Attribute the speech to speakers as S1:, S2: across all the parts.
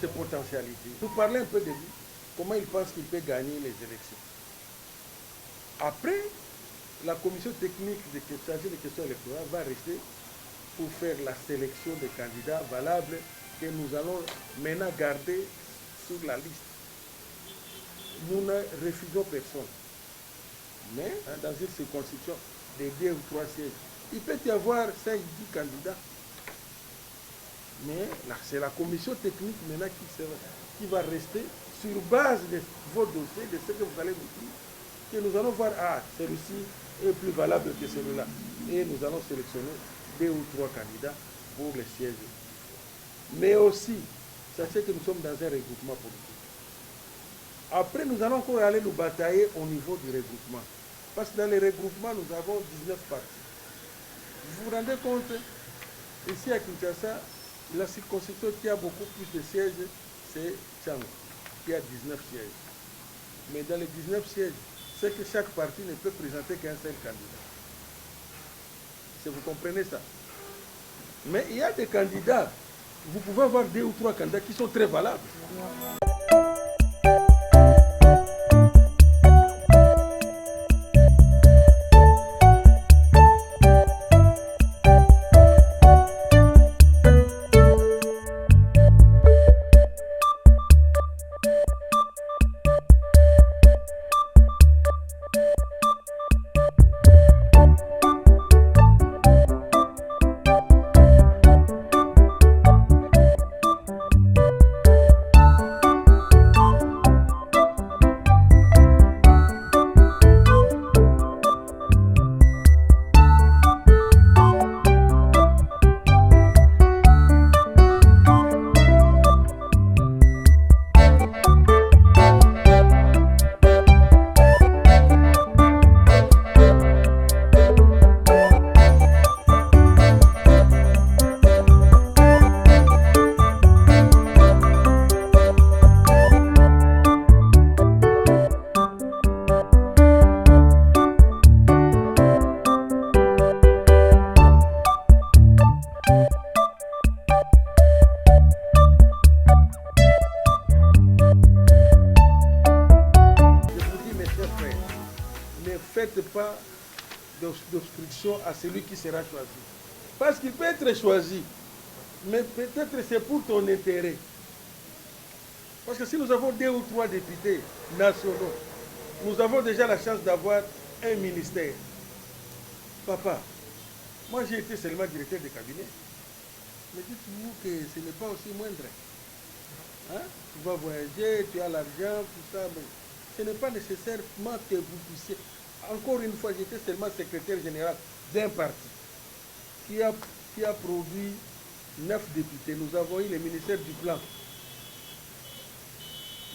S1: ses potentialités. Nous parlons un peu de lui, comment il pense qu'il peut gagner les élections. Après, la commission technique chargée des questions électorales va rester pour faire la sélection des candidats valables que nous allons maintenant garder sur la liste. Nous ne refusons personne. Mais dans une circonscription de 2 ou 3 sièges, il peut y avoir 5-10 candidats. Mais c'est la commission technique maintenant qui va rester sur base de vos dossiers, de ce que vous allez nous dire, que nous allons voir, celui-ci est plus valable que celui-là. Et nous allons sélectionner 2 ou 3 candidats pour les sièges. Mais aussi, sachez que nous sommes dans un regroupement politique. Après, nous allons encore aller nous batailler au niveau du regroupement. Parce que dans les regroupements, nous avons 19 partis. Vous vous rendez compte, ici à Kinshasa, la circonscription qui a beaucoup plus de sièges, c'est Tchang, qui a 19 sièges. Mais dans les 19 sièges, c'est que chaque parti ne peut présenter qu'un seul candidat. Vous comprenez ça? Mais il y a des candidats, vous pouvez avoir 2 ou 3 candidats qui sont très valables. Faites pas d'obstruction à celui qui sera choisi. Parce qu'il peut être choisi, mais peut-être c'est pour ton intérêt. Parce que si nous avons 2 ou 3 députés nationaux, nous avons déjà la chance d'avoir un ministère. Papa, moi j'ai été seulement directeur de cabinet. Mais dites-vous que ce n'est pas aussi moindre. Hein? Tu vas voyager, tu as l'argent, tout ça, mais ce n'est pas nécessairement que vous puissiez... Encore une fois, j'étais seulement secrétaire général d'un parti qui a produit 9 députés. Nous avons eu le ministère du Plan.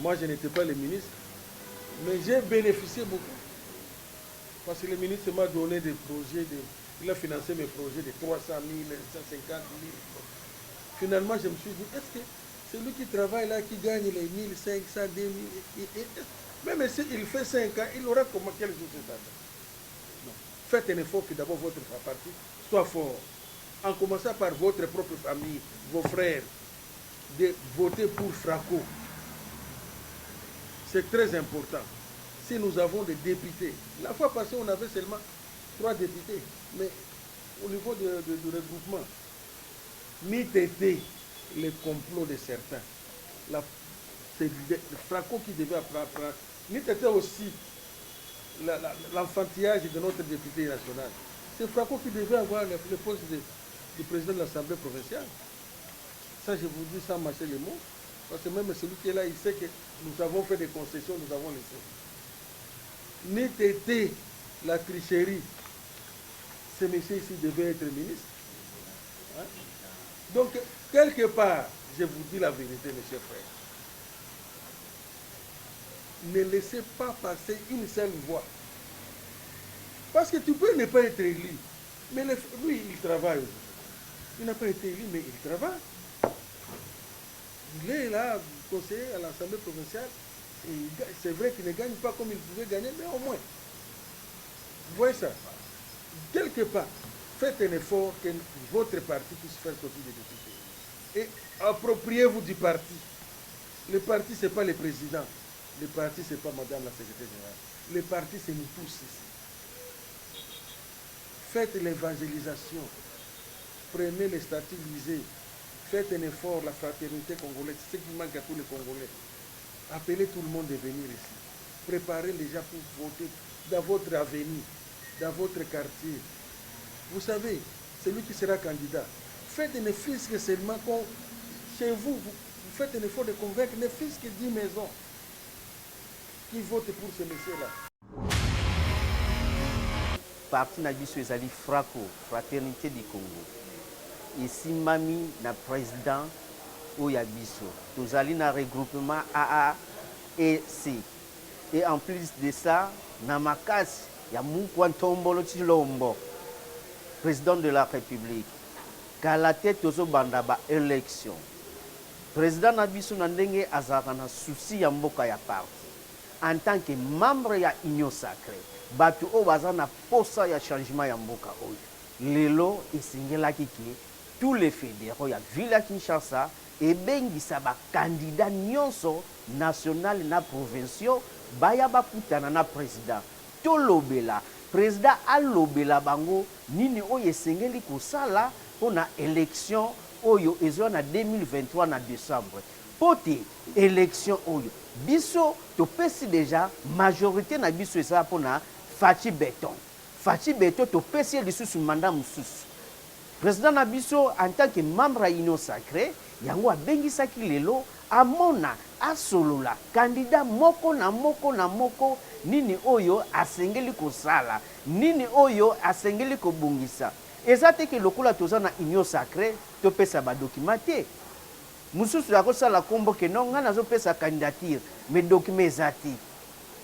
S1: Moi, je n'étais pas le ministre, mais j'ai bénéficié beaucoup. Parce que le ministre m'a donné des projets, il a financé mes projets de 300 000, 150 000. Finalement, je me suis dit, est-ce que celui qui travaille là, qui gagne les 1500, 2000, même s'il fait 5 ans, il aura comment quel jour c'est ça? Non. Faites un effort que d'abord votre parti soit fort. En commençant par votre propre famille, vos frères, de voter pour Franco. C'est très important. Si nous avons des députés, la fois passée on avait seulement 3 députés, mais au niveau du regroupement, ni t'étais les complots de certains. C'est Franco qui devait apprendre. Ni t'étais aussi l'enfantillage de notre député national. C'est Franco qui devait avoir le poste du président de l'Assemblée provinciale. Ça, je vous dis sans mâcher les mots. Parce que même celui qui est là, il sait que nous avons fait des concessions, nous avons laissé. Ni t'étais la tricherie. Ce monsieur ici devait être ministre. Hein? Donc, quelque part, je vous dis la vérité, mes chers frères. Ne laissez pas passer une seule voix. Parce que tu peux ne pas être élu. Mais lui, il travaille. Il n'a pas été élu, mais il travaille. Il est là, conseiller à l'Assemblée provinciale. C'est vrai qu'il ne gagne pas comme il pouvait gagner, mais au moins. Vous voyez ça? Quelque part, faites un effort que votre parti puisse faire sortir des députés. Et appropriez-vous du parti. Le parti, ce n'est pas le président. Le parti, ce n'est pas madame la secrétaire générale. Le parti, c'est nous tous ici. Faites l'évangélisation. Prenez les statuts lisés. Faites un effort, la fraternité congolaise. C'est ce qui manque à tous les Congolais. Appelez tout le monde à venir ici. Préparez les gens pour voter dans votre avenue, dans votre quartier. Vous savez, celui qui sera candidat, faites ne fût-ce que seulement chez vous, vous faites un effort de convaincre ne fût-ce que 10 maisons qui votent pour ce monsieur-là.
S2: Parti na biso ezali FRACO, Fraternité du Congo. Ici mami na président oya biso. Tozali na regroupement AAEC. Et en plus de ça, na makasi ya Mukwantombolo Tshilombo, président de la République. Kala te tozo banda ba élection. Président na biso na ndenge azaka na souci ya mboka ya parti. En tant que membre ya Union Sacrée, batu o baza na posa ya changement ya mboka oyo. Lelo esengelaki ke tous les fédéraux ya ville ya Kinshasa ebengisa ba candidat nyonso national na provinciaux baya bakutana na président. Tolobela président alobela bango nini oyo esengeli kosala pona élection oyo ezo na 2023 na décembre. Pote élection oyo biso topesi déjà majorité na biso eza pona Fachi Beton. Fachi Beton topesi lisusu mandat mususu. Président na biso en tant que membre à Union Sacrée, yango abengisaki lelo amona asolola candidat moko na moko nini oyo asengeli kosala, nini oyo asengeli kobungisa. Eza te ke lokola toza na Union Sacrée topesa ba documenté. Mususu akosala kombo ke non nga nazopesa candidature mais document ezati.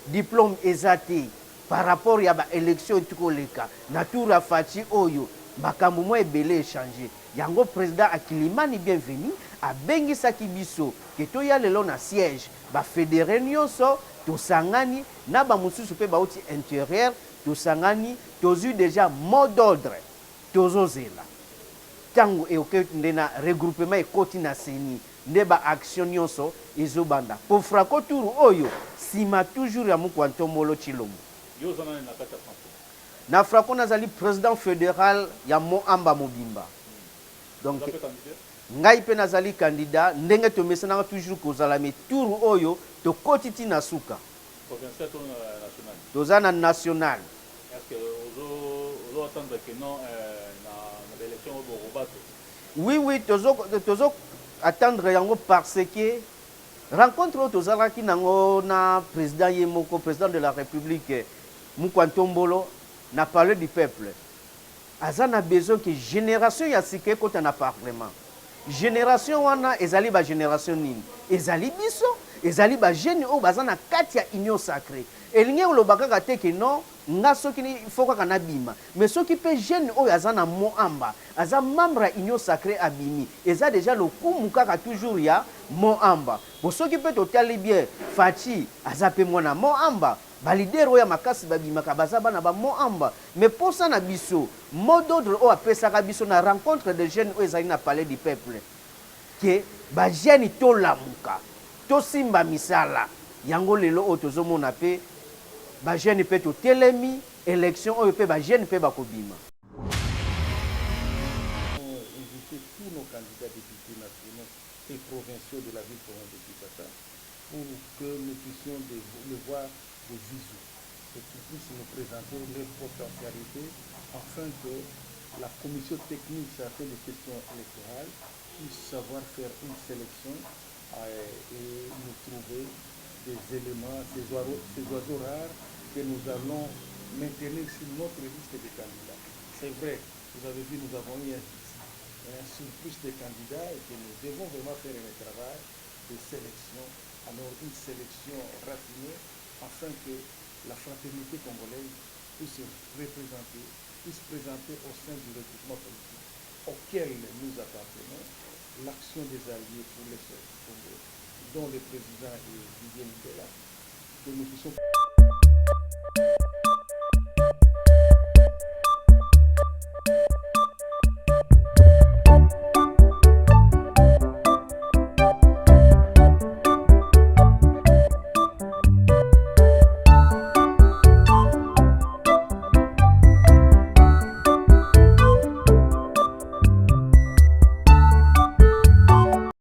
S2: Diplôme ezati par rapport ya ba élection tukoleka na tour ya Fachi oyo makambo mo ebele échanger. Yango président akilimani bienvenu abengisaki biso ke toya lelo na siège ba fédéré nyonso tosangani na ba mususu pe bauti intérieur tosangani tozu déjà mot d'ordre tozozela tango eoke ndena regroupement ekoti na seni nde ba action nyonso ezobanda po FRACO turu oyo sima toujours ya Mukwantombolo Tshilombo na FRACO nazali président fédéral ya Moamba Mobimba. Donc ngai pe nazali candidat ndenge tomesana toujours kozala me tour oyo to kotiti na suka
S3: provincial to national
S2: tozana national.
S3: Est-ce que ozo attendre que non na élection au Robato?
S2: Oui tozo attendre yango parce que rencontre tozalaki nango na président Yemoko, président de la République Mukwantombolo na parler du peuple. Azana besoin que génération ya sike kota na parlement. Génération wana ezali ba génération nini? Ezali biso, ezali ba jeune o bazana kati ya Union Sacrée. Elinge olobaka te ke non nga soki ni foka kana bima. Mais soki pe jeune o azana Moamba, aza membre ya Union Sacrée abimi. Eza déjà le kumuka toujours ya Moamba. Bo soki pe totali bien Fachi aza pe mwana Moamba. Balidero ya makasi babimaka baza bana ba Moamba. Mais pour ça na biso mot d'ordre o apesaka biso na rencontre de jeunes o ezali na palais du peuple ke ba jeune to lamuka to simba misala yango lelo o tozomona pe ba jeune pe to telemi élection o pe ba jeune pe bakobima.
S1: Inviter tous nos candidats députés nationaux et provinciaux de la ville de Kinshasa pour que nous puissions les voir de visu et qu'ils puissent nous présenter leurs potentialités afin que la commission technique chargée des questions électorales puisse savoir faire une sélection et nous trouver des éléments, ces oiseaux rares que nous allons maintenir sur notre liste de candidats. C'est vrai, vous avez vu, nous avons eu un surplus de candidats et que nous devons vraiment faire un travail de sélection, alors une sélection raffinée afin que la fraternité congolaise puisse présenter au sein du recrutement politique auquel nous appartenons l'action des alliés pour les Congo, dont le président est Didier Mbela, que nous puissions